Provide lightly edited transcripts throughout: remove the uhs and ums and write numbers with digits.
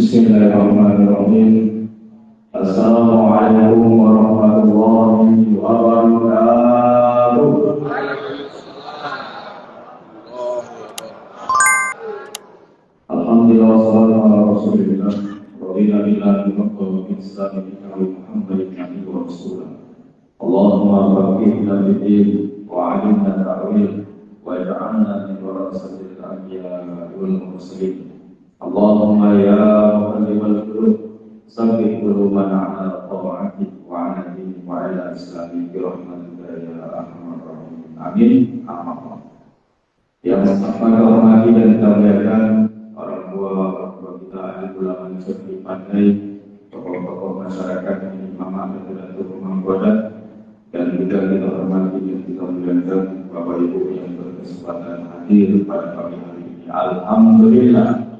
Bismillahirrahmanirrahim. Assalamualaikum warahmatullahi wabarakatuh. Alhamdulillah wassalatu ala rasulillah. Radina billahi wa bi'islami billahi Muhammadin nabi wa rasulullah. Allahumma baghfirna bid-din wa 'allimna ta'wil wa ij'alna min warasatil anbiya wal mursalin. Allahumma ya muqallibal qulub sabbit qulubana 'ala ta'atik wa 'ala dinik wa 'ala islamik bi rahmatika ya arhamar rahimin. Amin. Amin. Yang sangat hormati dan kita muliakan orang tua kita, ahli ulama yang seperti pandai, tokoh-tokoh masyarakat yang imam dan imam ibadah, dan juga kita hormati dan kita muliakan Bapak Ibu yang berkesempatan hadir pada pagi hari ini. Alhamdulillah.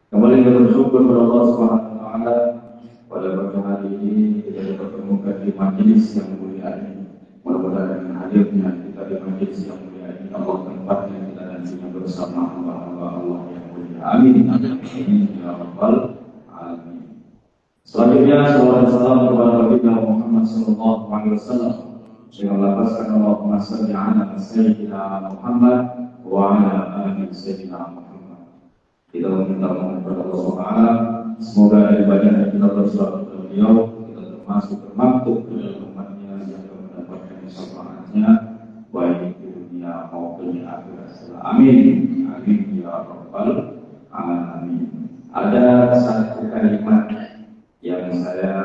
Kembali kita bersyukur kepada Allah Subhanahu wa taala pada pagi hari ini kita dipertemukan di majelis yang mulia ini. Mudah-mudahan hadirnya kita di majelis yang mulia ini Allah tempatnya kita nantinya bersama hamba-hamba Allah yang mulia. Amin. Amin ya rabbal alamin. Selanjutnya salawat dan salam kepada Nabi Muhammad sallallahu alaihi wasallam. Dengan lapaskan Allahumma shalli ala sayyidina Muhammad wa ala ali sayyidina Muhammad. Kita meminta kepada Allah Subhanahu, semoga ibadah yang kita bersolat kepada beliau kita termasuk termaktub dalam umatnya yang mendapatkan syafaatnya baik di dunia maupun di akhirat. Amin. Amin ya rabbal alamin. Ada satu kalimat yang saya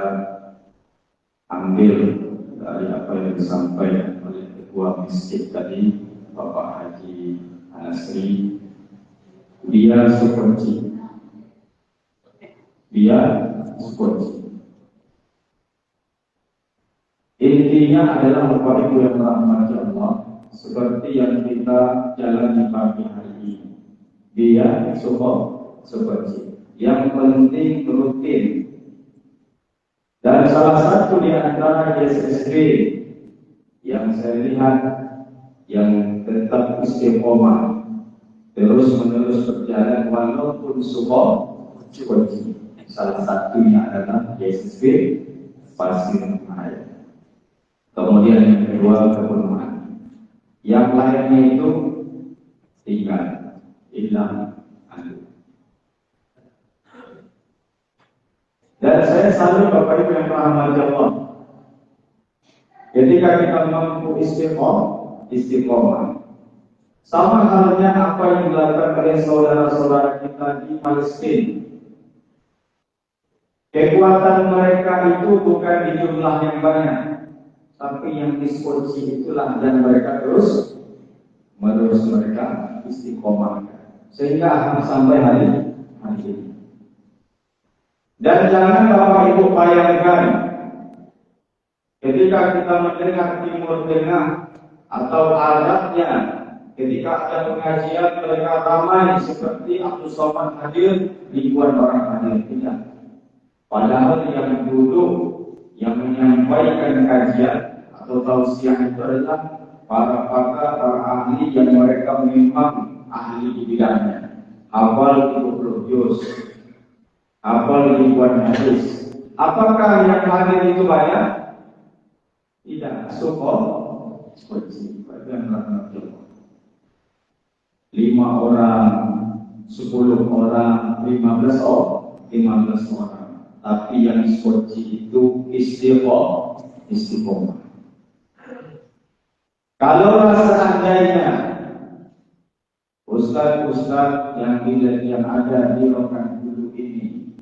ambil dari apa yang disampaikan oleh ketua masjid tadi, Bapak Haji Asri. Dia seperti intinya adalah Bapak Ibu yang dirahmati Allah, seperti yang kita jalani pagi hari ini. Dia seperti yang penting rutin. Dan salah satu di antara SSB yang saya lihat yang tetap istiqomah terus menerus berjalan walaupun cuaca. Salah satunya adalah YSSB Pasir Raya. Kemudian yang kedua kepenuhan. Yang lainnya itu tinggal hilang adu. Dan saya selalu Bapak Ibu yang rahmati Allah, ketika kita mampu istiqomah, sama halnya apa yang dilakukan oleh saudara-saudara kita di Palestina. Kekuatan mereka itu bukan di jumlah yang banyak, tapi yang diskusi itulah dan mereka terus mereka istiqomah sehingga sampai hari ini. Dan jangan Bapak Ibu bayangkan ketika kita mendengar Timur Tengah atau Arabnya, ketika ada pengajian mereka ramai seperti Abdul Somad hadir, ribuan orang hadir. Tidak. Padahal yang dulu yang menyampaikan kajian atau tausiah itu adalah para pakar, para ahli yang mereka memang ahli di bidangnya. Hafal 30 juz, hafal ribuan hadis. Apakah yang hadir itu banyak? Tidak. Seperti bagian rahmatullah. 5 orang, 10 orang, 15 orang. Tapi yang suci itu istiqomah. Kalau seandainya ustaz-ustaz yang ada di Rokan dulu ini,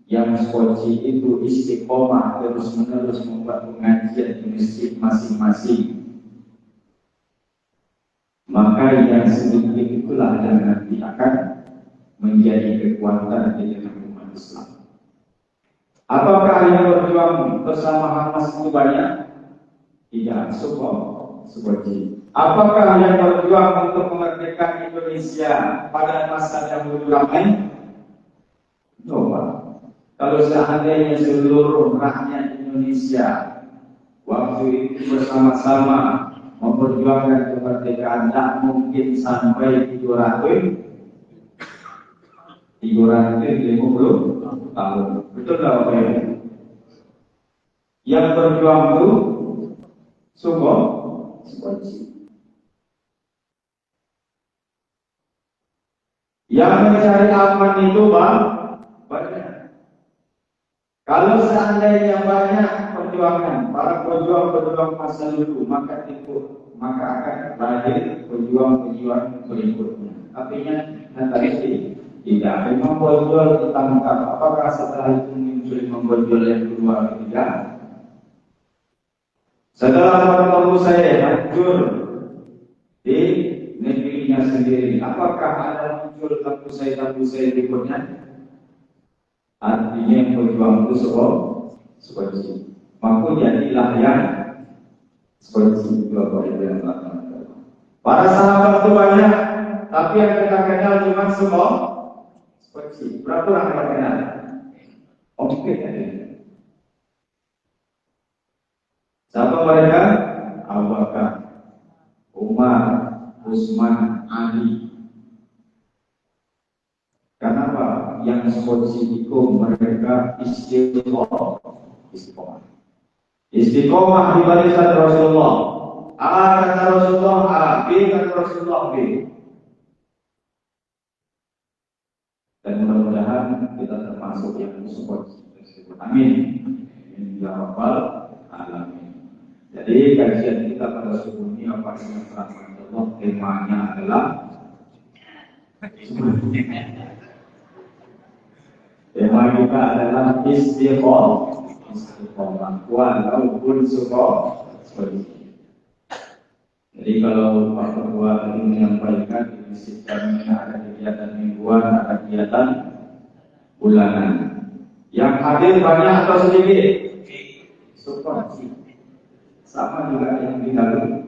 yang suci itu istiqomah terus menerus membuat pengajian di masjid masing-masing, maka yang sedikit itulah yang nanti akan menjadi kekuatan di dalam umat Islam. Apakah yang berjuang bersama Hamas itu banyak? Tidak, seperti. Apakah yang berjuang untuk kemerdekaan Indonesia pada masa dahulu ramai? Coba. Kalau seandainya seluruh rakyat Indonesia waktu itu bersama-sama memperjuangkan kemerdekaan, tak mungkin sampai 350 tahun. Betul tak Bapak Ibu? Yang berjuang itu sukoci. Yang mencari aman itu banyak. Kalau seandainya banyak perjuangan, para pejuang-pejuang masa lalu, maka akan lahir pejuang-pejuang berikutnya. Artinya tadi tidak memang berjual ditangkap. Apakah setelah itu muncul memberjual yang kedua ketiga? Setelah Abu Sayyid hancur di negerinya sendiri, apakah ada muncul Abu Sayyid berikutnya? Artinya pejuang itu seperti maka jadilah yang seperti itu apa yang dilakukan. Para sahabat itu banyak, tapi yang kita kenal cuma semua seperti berapa orang kita kenal? Oke, siapa mereka? Abu Bakar, Umar, Utsman, Ali. Kenapa? Yang seperti itu mereka istiqomah di barisan Rasulullah. A kata Rasulullah A, B kata Rasulullah B. Dan mudah-mudahan kita termasuk yang seperti itu. Amin. Ya Rabbal Alamin. Jadi kajian kita pada subuh ini apa yang Allah temanya adalah tema kita adalah istiqomah walaupun seperti. Jadi kalau Pak Ketua tadi menyampaikan di sistemnya ada kegiatan mingguan, ada kegiatan bulanan. Yang hadir banyak atau sedikit? Seperti sama juga yang di dalam.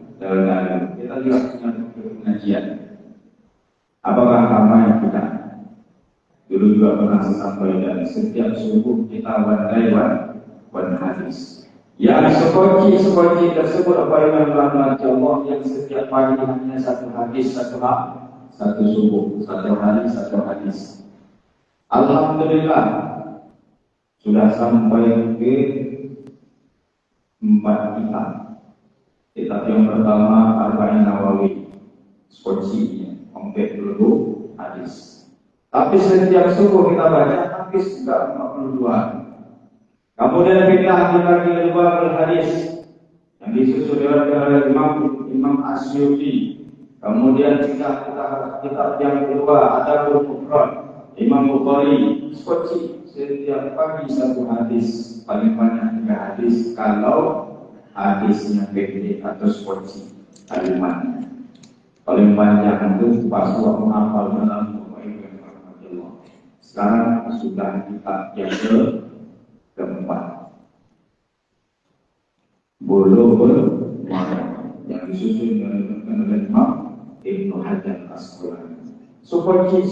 Kita juga punya pengajian. Apakah ramai kita? Dulu juga pernah saya sampaikan, setiap subuh kita bandai hadis. Yang seperti tersebut apa yang Allah yang setiap pagi hanya satu hadis, satu subuh, satu hadis. Alhamdulillah sudah sampai ke 4 kitab. Kitab yang pertama Arba'in Nawawi, sepertinya sampai dulu hadis. Tapi setiap subuh kita baca hadis juga 42. Kemudian kita lagi kedua hadis yang disusun oleh Imam Asyuti. Kemudian kita yang kedua ada Al-Qur'an Imam Bukhari. Seperti setiap pagi satu hadis, paling banyak 3 hadis kalau hadisnya pendek atau seperti kalimatnya. Paling banyak itu pas waktu menghafal dalam sekarang sudah kitab yang keempat Bulughul Maram yang disusun oleh Imam Ibnu Hajar Al-Asqalani. Seperti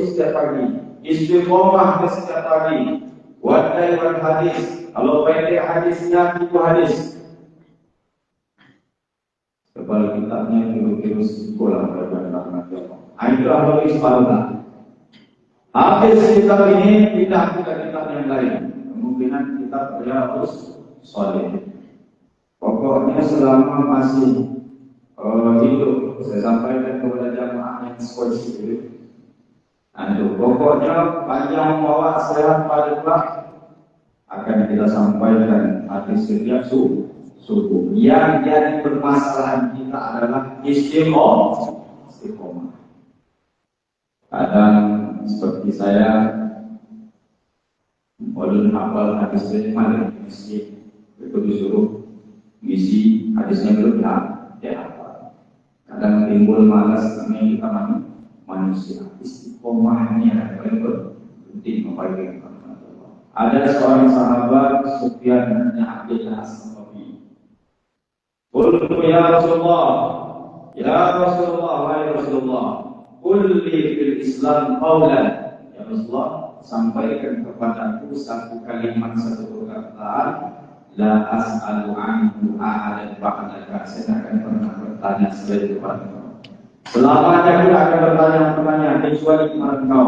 setiap pagi, istiqomah setiap pagi, wadai hadis. Kalau pendek hadisnya itu hadis. Kepala kitabnya terus pulang pada Itulah lebih sepuluh. Habis kitab ini pindah ke kitab yang lain. Kemungkinan kitab harus solid. Pokoknya selama masih hidup, saya sampaikan kepada jamaah yang seperti itu. Pokoknya panjang bawa sehat pada akan kita sampaikan hadis setiap subuh. Yang jadi permasalahan kita adalah istiqomah. Kadang seperti saya belum hafal hadis mana mesti itu disuruh ngisi hadisnya belum hafal. Kadang timbul malas karena kita manusia. Istiqomahnya paling penting memperhatikan. Ada seorang sahabat Sufyan bin Abdullah As-Samawi. Qultu ya Rasulullah, wahai Rasulullah, qul li fil Islam qawlan. Ya Rasulullah, sampaikan kepadaku satu kalimat, satu perkataan, la as'alu anhu ahadan ba'daka. Saya akan pernah bertanya selain kepadamu. Selamanya kita akan bertanya kecuali kepada engkau.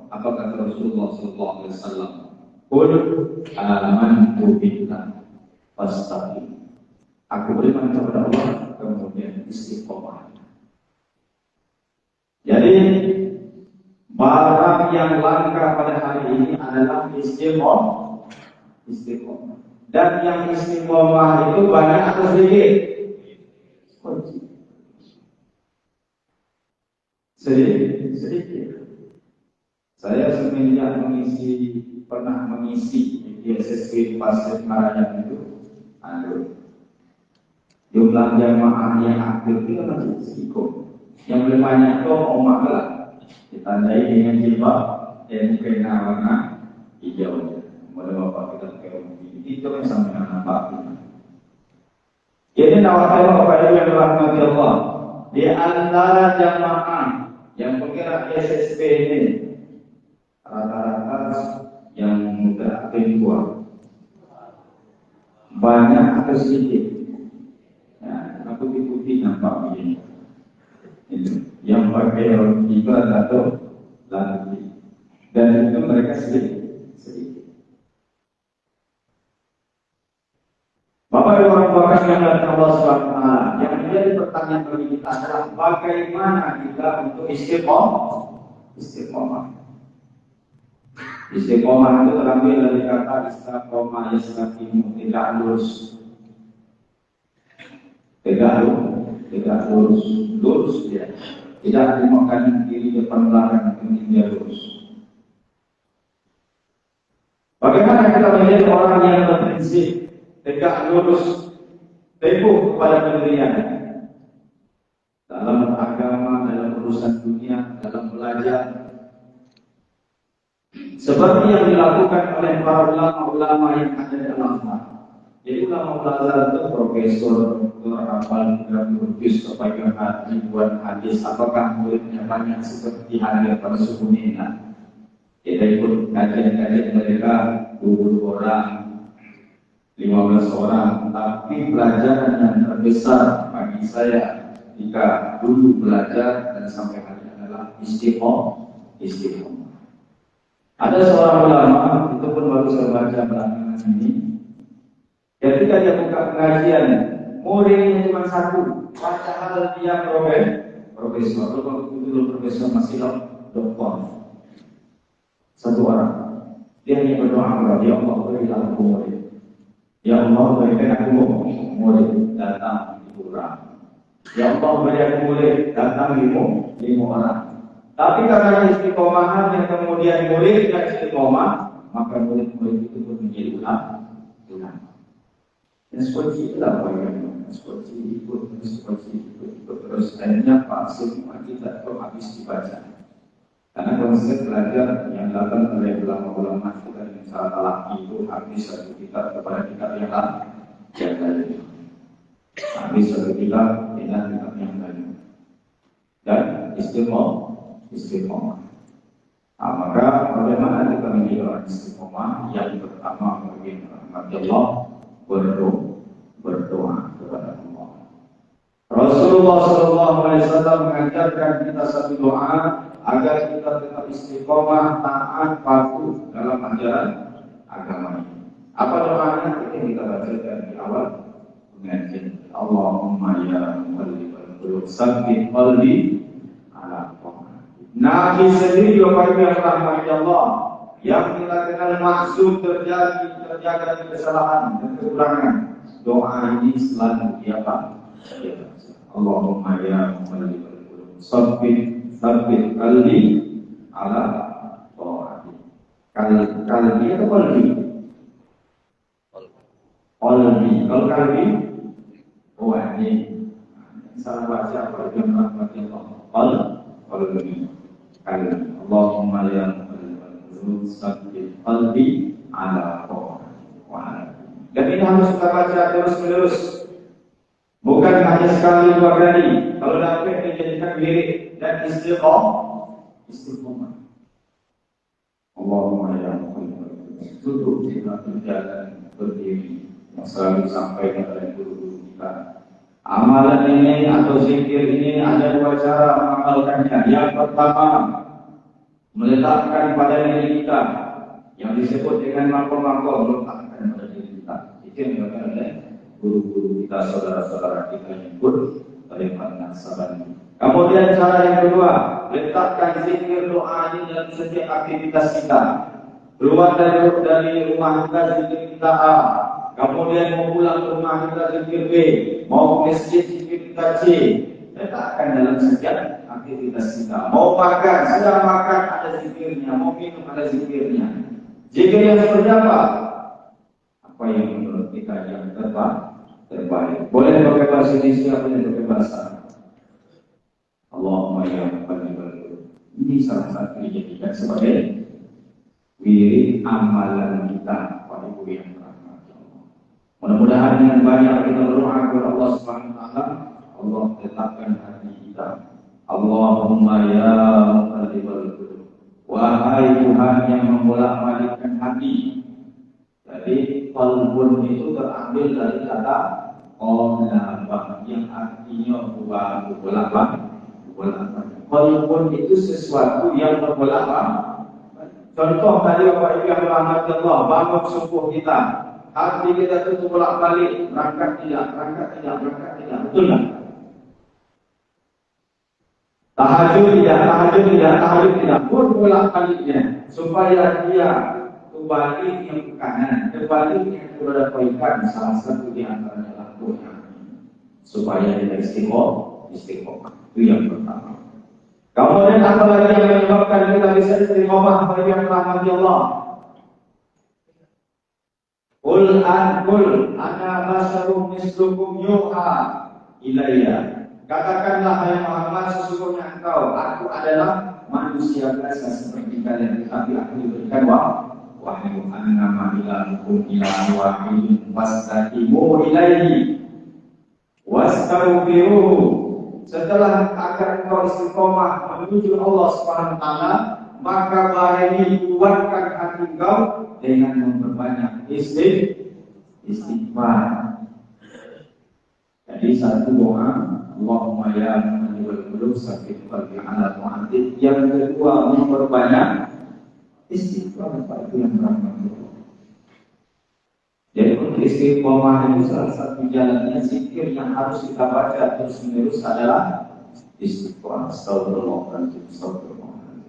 Apa kata Rasulullah sallallahu alaihi wasallam? Qul amantu billah fastaqim. Aku beriman kepada Allah, kemudian istiqomah. Jadi barang yang langka pada hari ini adalah istiqomah. Dan yang istiqomah itu banyak atau sedikit? Sedikit. Saya semenjak pernah mengisi di SSB Pasir Marayan itu, jumlah jamaah yang aktif itu masih sedikit. Yang lebih banyak itu omak lah, ditandai dengan jilbab dan kena warna hijau. Mulai bapak kita pakai itu yang sampai nampak. Jadi nawar kepada yang dirahmati Allah, di antara jamaah yang bergerak SSB ini rata-rata yang muda atau tua, banyak atau sedikit. Ya, aku putih nampak begini. Itu yang pakai roti atau lagi, dan itu mereka sedikit. Bapak Ibu Bapak yang dari Allah SWT, yang menjadi pertanyaan bagi kita adalah bagaimana kita untuk istiqomah. Istiqomah itu terambil dari kata istiqomah yastaqimu, tidak lurus. Tidak lurus dia. Tidak dimakan diri depan belakang, penting dia lurus. Bagaimana kita menjadi orang yang berprinsip, tegak lurus, teguh kepada pendirian dalam agama, dalam urusan dunia, dalam belajar, seperti yang dilakukan oleh para ulama-ulama yang ada di alam. Jadi ulama-ulama itu profesor, doktor, hafal 30 juz sebagai ribuan hadis. Apakah muridnya banyak seperti hadir pada suku Mina? Kita ikut kajian-kajian mereka 20 orang, 15 orang, tapi pelajaran yang terbesar bagi saya jika dulu belajar dan sampai hari ini adalah istiqomah. Ada seorang ulama, itu pun baru saya baca belakangan ini, ketika dia buka pengajian, muridnya cuma satu, padahal dia profesor, dulu profesor masih doktor. Satu orang, dia hanya berdoa kepada Ya Allah, berilah aku murid. Ya Allah, berikan aku murid, datang 10 orang. Ya Allah, beri aku murid, datang 5 orang. Tapi karena istiqomahan yang kemudian murid yang istiqomah, maka murid-murid itu pun menjadi ulama. Yang seperti itulah bagaimana, seperti itu, terus akhirnya semua kita itu habis dibaca. Karena konsep belajar yang datang oleh ulama-ulama kita dengan cara laki itu habis satu kitab kepada kitab yang lain. Habis satu kitab dengan kitab yang lain. Dan istiqomah. Maka bagaimana kita menjadi orang istiqomah? Yang pertama bagi Allah berdoa kepada Allah. Rasulullah SAW mengajarkan kita satu doa agar kita tetap istiqomah, taat, patuh dalam ajaran agama ini. Apa doanya? Ini kita bacakan di awal pengajian. Allahumma ya muqallibal qulub tsabbit qalbi ala ta'atik. Nabi sendiri Bapak Ibu yang rahmati Allah, yang kita kenal maksud terjaga dari kesalahan dan kekurangan, doa ini selalu diapa? Allahumma ya muqallibal qulub tsabbit qalbi ala ta'atik. Qalbi atau qalbi? Kalau qalbi, ini salah baca apa yang rahmati Allah. Qalbi. Allahumma ya muqallibal qulub tsabbit qalbi ala ta'atik. Dan ini harus kita baca terus-menerus. Bukan hanya sekali 2 kali. Kalau dapat dijadikan wirid dan istiqomah. Allahumma ya muqallibal qulub, duduk di jalan berdiri yang selalu disampaikan oleh guru kita. Amalan ini atau zikir ini ada 2 cara mengamalkannya. Yang pertama, meletakkan pada diri kita. yang disebut dengan makom-makom meletakkan pada diri kita. Itu yang dilakukan oleh guru-guru kita, saudara-saudara kita yang beriman sabar. Kemudian cara yang kedua, letakkan zikir doa ini dalam setiap aktivitas kita. Keluar dari rumah kita zikir kita A, kemudian mau pulang ke rumah kita zikir B, mau ke masjid zikir kita C. Letakkan dalam setiap aktivitas kita. Mau makan, sedang makan ada zikirnya, mau minum ada zikirnya. Zikir yang seperti apa? Apa yang menurut kita yang terbaik. Boleh pakai bahasa Indonesia, boleh pakai bahasa Allahumma ya muqallibal qulub. Ini salah satu dijadikan sebagai wirid amalan kita pada ibu yang rahmat Allah. Mudah-mudahan dengan banyak kita berdoa kepada Allah Subhanahu wa taala, Allah tetapkan hati kita. Allahumma ya muqallibal qulub. Wahai Tuhan yang membolak-balikkan hati. Jadi qalbun itu terambil dari kata qalbah yang artinya bolak-balik. Walaupun itu sesuatu yang berbolak-balik. Contoh tadi Bapak Ibu yang dirahmati Allah, bangun subuh kita, hati kita itu bolak-balik, berangkat tidak, betul tak? Tahajud tidak, pun bolak-baliknya supaya dia kembali yang ke kanan, kembali yang kepada kebaikan. Salah satu di antaranya adalah doa supaya kita istiqomah. Itu yang pertama. Kemudian apa lagi yang menyebabkan kita bisa istiqomah bagi yang rahmati Allah? Qul ana basyarum mislukum yuha ilayya. Katakanlah hai Muhammad, sesungguhnya engkau, aku adalah manusia biasa seperti kalian, tetapi aku diberikan wahyu annama ilahukum ilahun wahidun fastaqimu ilaihi wastaghfiruhu. Setelah agar engkau istiqomah menuju Allah Subhanahu wa taala, maka barengi kuatkan hati engkau dengan memperbanyak istighfar. Jadi satu doa, Allahumma ya muqallibal qulub tsabbit qalbi ala ta'atik. Yang kedua, memperbanyak istighfar. Itu yang pertama. Jadi untuk istiqomah itu salah satu jalannya zikir yang harus kita baca terus menerus adalah istighfar. Astagfirullahaladzim.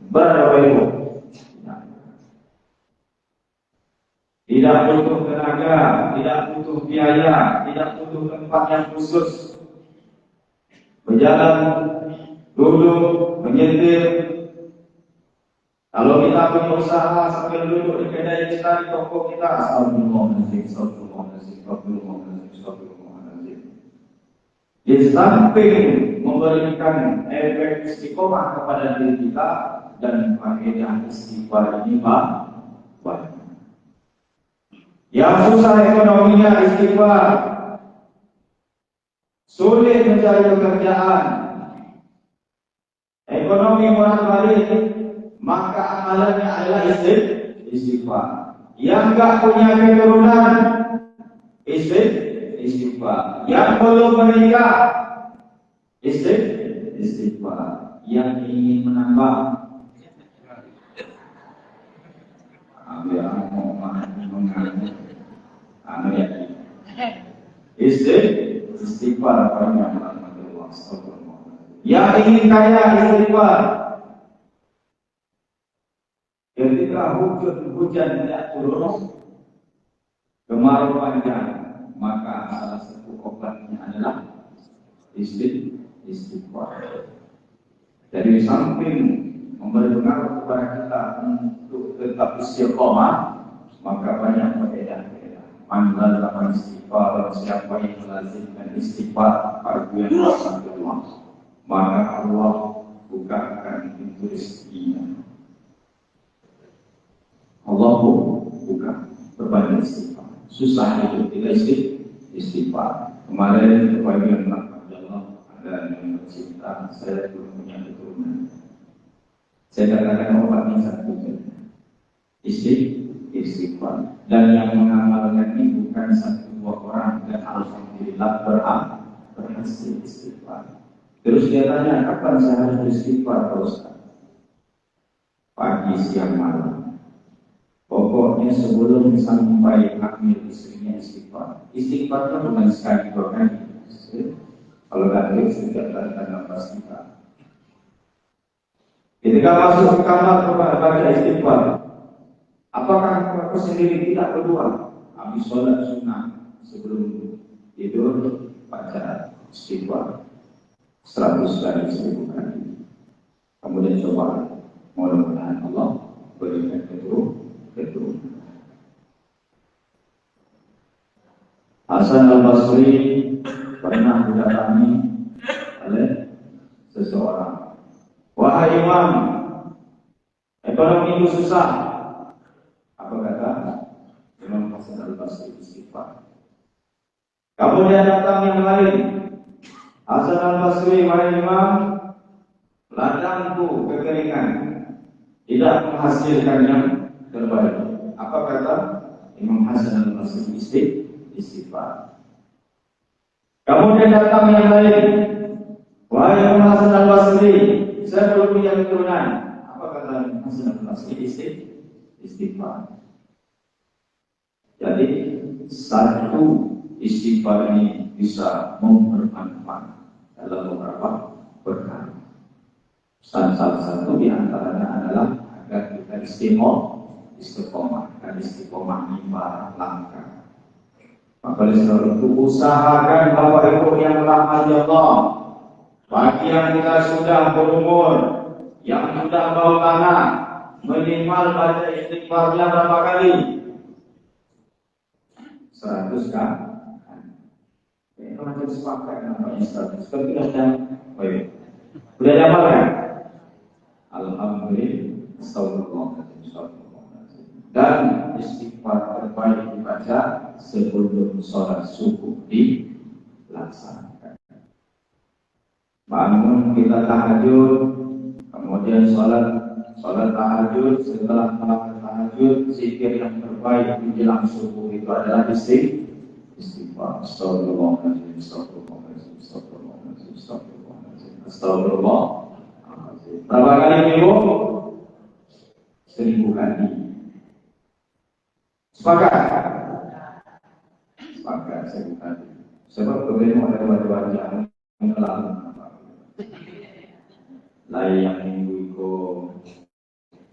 Berapa Ibu? Tidak butuh tenaga, tidak butuh biaya, tidak butuh tempat yang khusus. Berjalan, duduk, menyetir. Kalau kita punya usaha sambil duduk di kedai kita, di toko kita, astagfirullahaladzim. Di samping memberikan efek istiqomah kepada diri kita dan faedah istighfar ini banyak. Yang susah ekonominya istighfar, sulit mencari pekerjaan, ekonomi bolak-balik, maka amalannya adalah istighfar. Yang enggak punya keturunan, istighfar. Yang belum menikah, istighfar. Yang ingin menambah, istighfar. Yang ingin kaya, istighfar. Ketika hujan tidak turun, kemarau panjang, maka salah satu obatnya adalah istighfar. Dari samping memberi pengaruh kepada kita untuk tetap istiqomah, maka banyak faedah-faedah. Manzal dalam istighfar, siapa yang melazimkan istighfar, argumen Allah, maka Allah bukakan pintu rezekinya. Allah buka berbanyak istighfar. Susah itu tidak istighfar. Kemarin kebagian Allah ada yang bercerita, saya belum punya keturunan. Saya katakan obatnya satu istighfar. Dan yang mengamalkan ini bukan satu dua orang, dan alhamdulillah berhasil istighfar. Terus dia tanya, kapan saya harus istighfar, Pak Ustaz? Pagi, siang, malam. Pokoknya sebelum sampai hamil istrinya istighfar. Istighfarnya bukan sekali dua kali. Kalau hamil setiap tanda nafas kita. Ketika masuk ke kamar baca istighfar. Apakah aku sendiri tidak berdoa? Habis sholat sunnah sebelum tidur baca istighfar 100 kali 1000 kali. Kemudian coba mudah-mudahan Allah berikan keturunan. Hasan al-Basri pernah didatangi oleh seseorang. Wahai imam, ekonomi itu susah. Apa kata Imam Hasan al-Basri? Istighfar. Kemudian datang yang lain. Hasan al-Basri, wahai imam, ladangku kekeringan, tidak menghasilkan yang terbaik. Apa kata Imam Hasan al-Basri? Istighfar. Kemudian datang yang lain. Wahai Imam Hasan al-Basri, saya belum punya keturunan. Apa kata Imam Hasan al-Basri? Istighfar. Jadi satu istighfar ini bisa bermanfaat dalam beberapa perkara. Salah satu di antaranya adalah agar kita istiqomah dan istiqomah lima langkah. Maka oleh sebab itu usahakan Bapak Ibu yang rahmati Allah, bagi yang kita sudah berumur, yang sudah bau tanah, minimal baca istighfarnya berapa kali? 100 kan? Kalau kita sepakat namanya 100, kalau kita baik. Sudah dapat kan? Alhamdulillah, astagfirullahaladzim. Dan istighfar terbaik dibaca sebelum sholat subuh dilaksanakan. Bangun kita tahajud, kemudian sholat tahajud. Setelah sholat tahajud, zikir yang terbaik menjelang subuh itu adalah istighfar. Astagfirullahaladzim, astagfirullahaladzim, astagfirullahaladzim, astagfirullahaladzim, astagfirullahaladzim. Berapa kali minggu? 1000 kali. Sepakat? Sepakat 1000 kali. Sebab kemudian ada wajah-wajah mengelam. Layang minggu itu,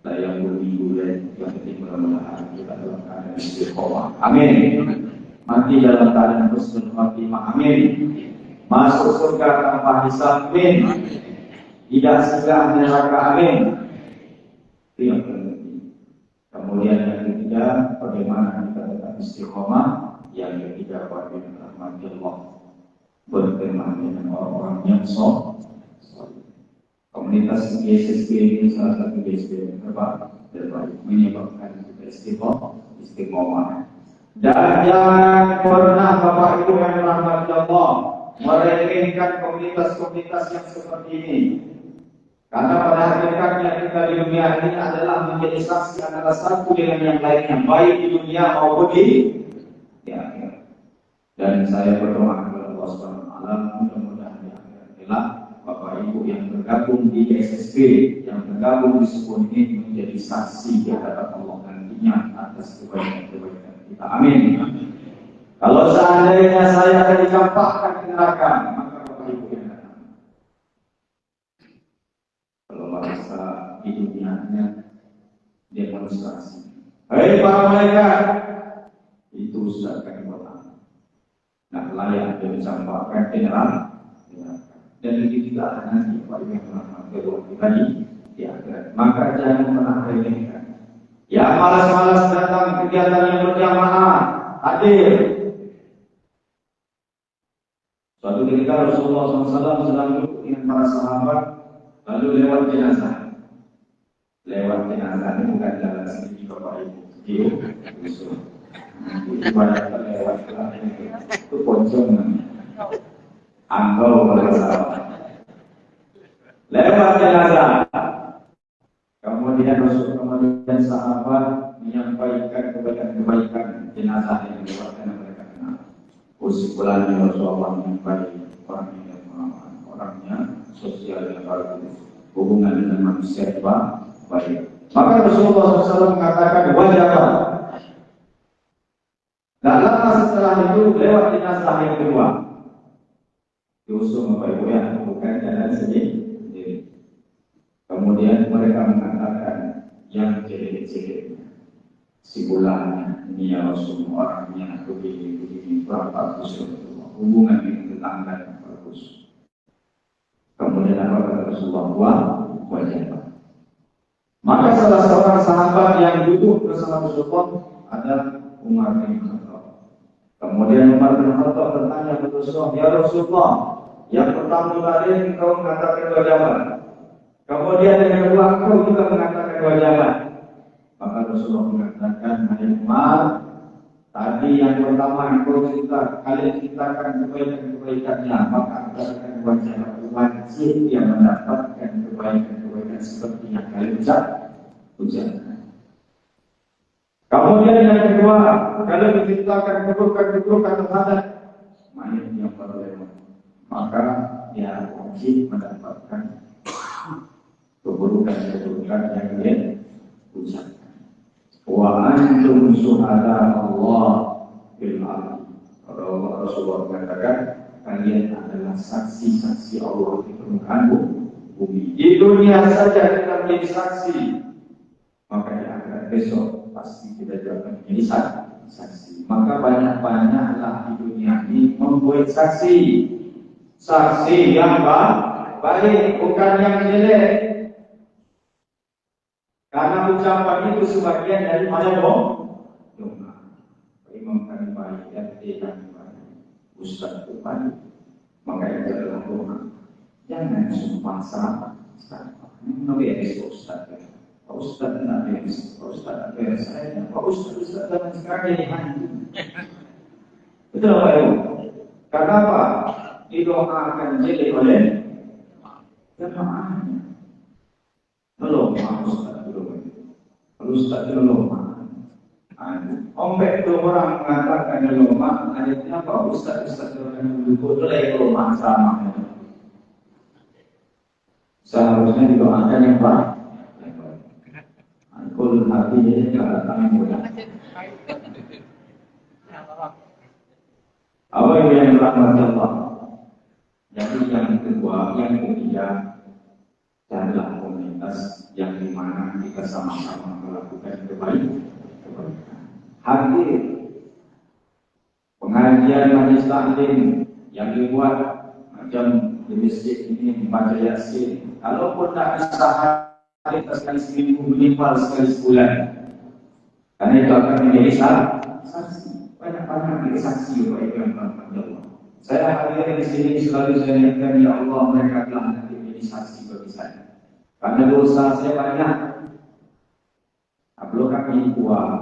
layang berminggu yang penting mudah-mudahan kita dalam keadaan istiqomah. Amin. Mati dalam keadaan husnul khatimah. Amin. Masuk surga tanpa hisab. Amin. Tidak segera neraka. Amin. Itu yang penting. Kemudian yang ketiga, bagaimana kita tetap istiqomah. Yang ketiga, bagaimana rahmati Allah berteman dengan orang-orang yang soleh. Komunitas GSSG ini salah satu GSSG terbaik menyebabkan kita istiqomah. Dan jangan pernah Bapak Ibu yang rahmati Allah meremehkan komunitas-komunitas yang seperti ini. Karena pada hakikatnya kita di dunia ini adalah menjadi saksi antara satu dengan yang lainnya, baik di dunia maupun di akhirat. Dan saya berdoa kepada Allah Subhanahu wa taala, mudah-mudahan di akhirat kelak Bapak Ibu yang bergabung di SSB, yang bergabung di sebuah ini menjadi saksi di hadapan Allah nantinya atas kebaikan-kebaikan kita. Amin. Kalau seandainya saya akan dicampakkan ke neraka, maka Bapak Ibu yang datang. Kalau merasa di dunianya demonstrasi, hei para malaikat, itu sudah kami berlaku. Nah, layak dia dicampakkan ke neraka. Dan itu tidak ada nanti Bapak Ibu yang kedua kita di akhirat. Maka jangan pernah remehkan. Yang malas-malas datang kegiatan yang berjamaah, hadir. Suatu ketika Rasulullah SAW sedang duduk dengan para sahabat, lalu lewat jenazah. Lewat jenazah ini bukan jalan sendiri Bapak Ibu. Itu banyak lewat itu pocong. Anggau bersalah. Lewat jenazah. Kemudian sahabat menyampaikan kebaikan jenazah yang dilewatkan mereka kenal. Usipulan yang Rasulullah menyampaikan orang yang orangnya sosial yang bagus, hubungan dengan manusia baik. Maka Rasulullah SAW mengatakan wajabat. Tak lama setelah itu lewat jenazah yang kedua. Diusung Bapak Ibu ya, bukan jalan sendiri. Kemudian mereka mengatakan yang jelek-jelek si bulan ini ya Rasulullah, orangnya begini berapa Rasulullah, hubungan dengan tetangga yang bagus. Kemudian apa kata Rasulullah? Wajabat. Maka salah seorang sahabat yang duduk bersama Rasulullah adalah Umar bin Khattab. Kemudian Umar bin Khattab bertanya kepada Rasulullah, ya Rasulullah, yang pertama kali engkau mengatakan wajabat, kemudian yang kedua engkau juga mengatakan wajabat. Maka Rasulullah mengatakan, hai Umar, tadi yang pertama engkau cerita, kalian ceritakan kebaikan-kebaikannya, maka akan wajib yang mendapatkan kebaikan-kebaikan seperti yang kalian ucapkan. Kemudian yang kedua, kalian menceritakan keburukan-keburukan terhadap mayat yang berlewat, maka dia wajib mendapatkan keburukan-keburukan yang kalian ucapkan. Wa antum syuhada Allah bil ardi. Rasulullah mengatakan kalian adalah saksi-saksi Allah di permukaan bumi. Di dunia saja kita menjadi saksi, maka di akhirat besok pasti kita juga akan menjadi saksi. Maka banyak-banyaklah di dunia ini membuat saksi yang baik, bukan yang jelek. Karena ucapan itu sebagian dari doa. Imam kami baik, RT kami baik, Ustaz itu baik, maka itu adalah doa. Jangan sumpah salah. Nabi Ustaz, Pak Ustaz tidak beres, Pak Ustaz tidak beres, Pak Ustaz zaman sekarang jadi hantu. Betul Pak Ibu? Karena apa? Didoakan jelek oleh jemaahnya. Belum Pak Ustaz. Ustaz lomah. Ombek itu orang mengatakan lomah, ayatnya apa? Ustaz orang duduk itu lagi lomah sama. Seharusnya didoakan yang baik. Kul hati ini datang mudah. Apa yang dirahmati Allah? Jadi yang kedua, yang ketiga adalah komunitas yang dimana kita sama-sama melakukan kebaikan. Hadir pengajian majelis taklim yang dibuat macam di masjid ini membaca Yasin. Kalaupun tak bisa hadir sekali seminggu, minimal sekali sebulan. Karena itu akan menjadi saksi. Banyak-banyak kita saksi kepada yang Allah. Saya hadir di sini selalu saya ingatkan, ya Allah, mereka telah nanti menjadi saksi bagi saya. Karena dosa saya banyak. Belum kami kuat,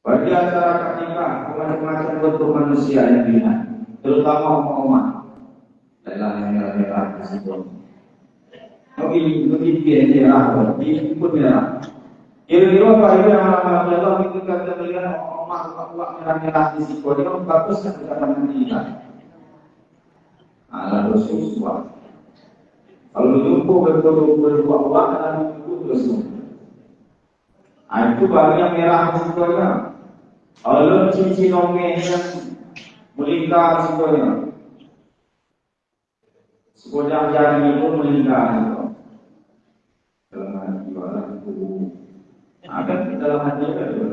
bagi antara kita macam-macam bentuk manusia yang dilihat, terutama umat adalah yang merah-merah di situ. Begini merah, begini pun merah. Kira-kira Pak Ibu yang Allah itu kita melihat umat merah-merah di situ, dia bagus kan kita kita. Ala Rasulullah. Kalau jumpa berbuat dan jumpa terus. Itu baru yang merah sebetulnya. Kalau cincin onge yang melingkar sebetulnya. Sekojang jari itu melingkar gitu. Dalam hati itu. Akan dalam hati itu.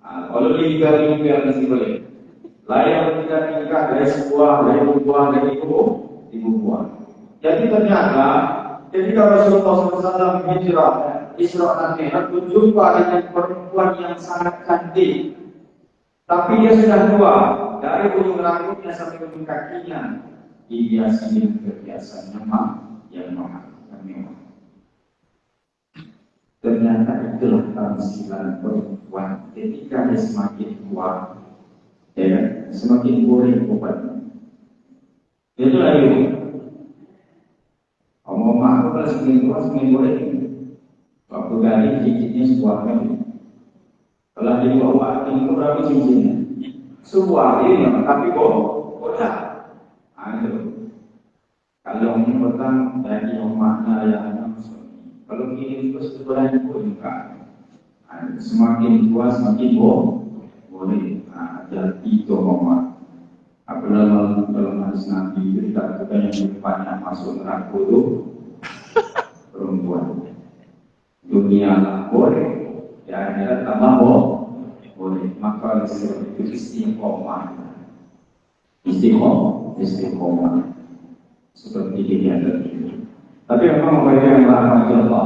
Kalau lingkar mesti boleh. Layak kita tingkat dari sebuah, dari buah, dari ibu buah. Jadi ternyata, ketika Rasulullah SAW hijrah, Isra dan Mi'raj, berjumpa dengan perempuan yang sangat cantik. Tapi dia sudah tua, dari ujung rambutnya sampai ujung kakinya, dihiasi dengan perhiasan yang mahal. Ternyata itulah tamsilan perempuan ketika dia semakin tua. Ya, semakin boleh obatnya. Itu lagi. Omong aku kalau semakin boleh. Waktu dari cincinnya sebuah kali. Kalau di bawah ini berapa cincinnya? Sebuah ini, tapi bodoh. Aduh. Kalau ini petang dari umatnya yang kalau ini terus sebenarnya pun enggak. Semakin tua semakin boleh. Ada 3 umat. Apabila dalam hadis Nabi itu dikatakan yang banyak masuk neraka itu perempuan. Dunia lah boleh, dan akhirat tambah boleh. Maka disebut itu istiqomah. Istiqomah. Seperti ini ada. Tapi memang mereka yang merahmati Allah.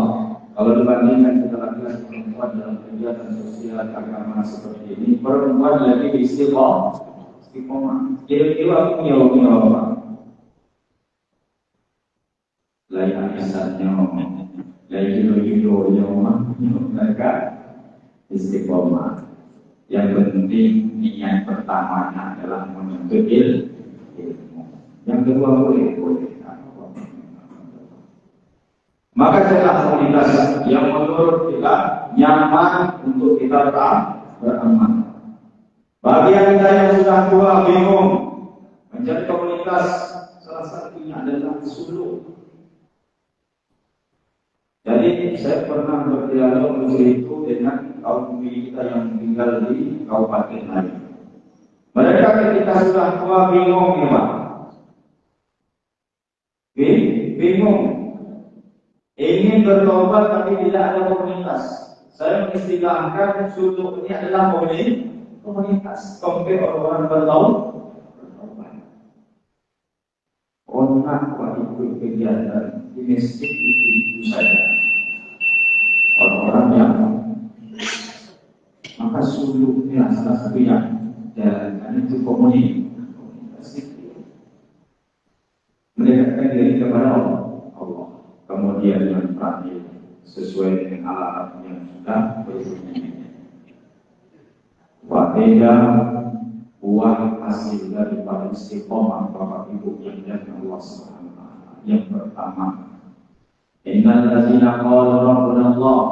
Kalau dibandingkan kita laki-laki perempuan dalam kegiatan sosial agama seperti ini, perempuan lagi istiqomah. Kira-kira punya apa? Lain misalnya, lain kira-kira mereka istiqomah. Yang penting niat pertamanya adalah menuntut ilmu. Yang kedua boleh. Maka carilah komunitas yang menurut kita nyaman untuk kita beramal. Bagi kita yang sudah tua bingung mencari komunitas, salah satunya adalah suluk. Jadi saya pernah berdialog itu dengan kaum kita yang tinggal di kabupaten lain. Mereka ketika sudah tua bingung ya Pak. Bingung. Ingin bertobat tapi tidak ada komunitas. Saya mengistilahkan suluk ini adalah komunitas. Sampai orang-orang bertobat. Orang ikut kegiatan di masjid itu saja. Orang-orang yang maka suluknya salah satunya dan itu komunitas. Mendekatkan diri kepada Allah. Kemudian yang terakhir sesuai dengan alat yang sudah berbunyi. Wahida buah hasil daripada istiqomah Bapak Ibu yang dimuliakan Allah Subhanahu wa taala. Yang pertama, innal ladzina qala rabbuna Allah.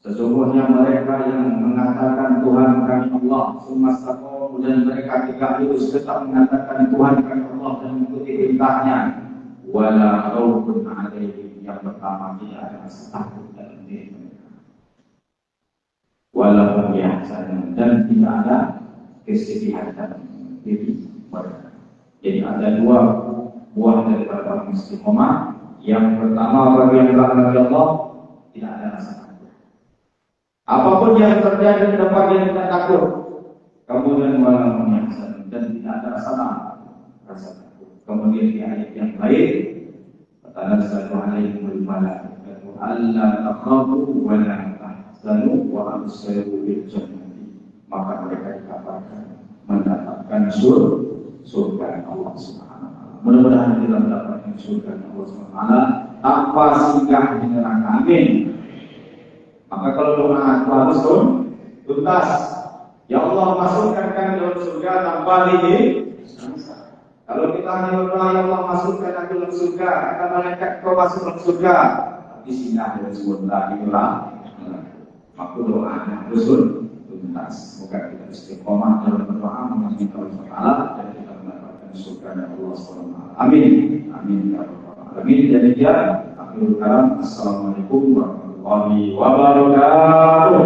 Sesungguhnya mereka yang mengatakan Tuhan kami Allah, sumastaqamu dan mereka tidak lurus tetap mengatakan Tuhan kami Allah dan mengikuti perintahnya. Wala khaufun 'alaihim, yang pertama tidak ada rasa takut dalam diri mereka. Wala hum yahzanun, dan tidak ada kesedihan dalam diri mereka. Jadi ada 2 buah daripada istiqomah. Yang pertama, bagi yang beragama Allah tidak ada rasa takut. Apapun yang terjadi di depan dia tidak takut. Kemudian wala hum yahzanun, dan tidak ada rasa takut. Kemudian di ayat yang lain, tanazzalu 'alaihimul malaikatu alla takhafu wa la tahzanu wa abshiru bil jannati. Maka mereka dikabarkan mendapatkan surga Allah Subhanahu wa taala. Mudah-mudahan kita mendapatkan surga Allah Subhanahu wa taala tanpa singgah di neraka. Amin. Maka kalau doa harus tuntas. Ya Allah, masukkan kami dalam surga tanpa limit. Kalau kita hanya berdoa, ya Allah masukkan aku dalam surga, kata malaikat kau masuk dalam surga, tapi singgah dari surga itulah. Maka doanya harus tuntas. Semoga kita istiqomah dalam berdoa meminta Allah Taala dan kita mendapatkan surga dari Allah Subhanahu wa taala. Amin. Amin ya rabbal alamin. Jadi ya, akhirul kalam. Assalamualaikum warahmatullahi wabarakatuh.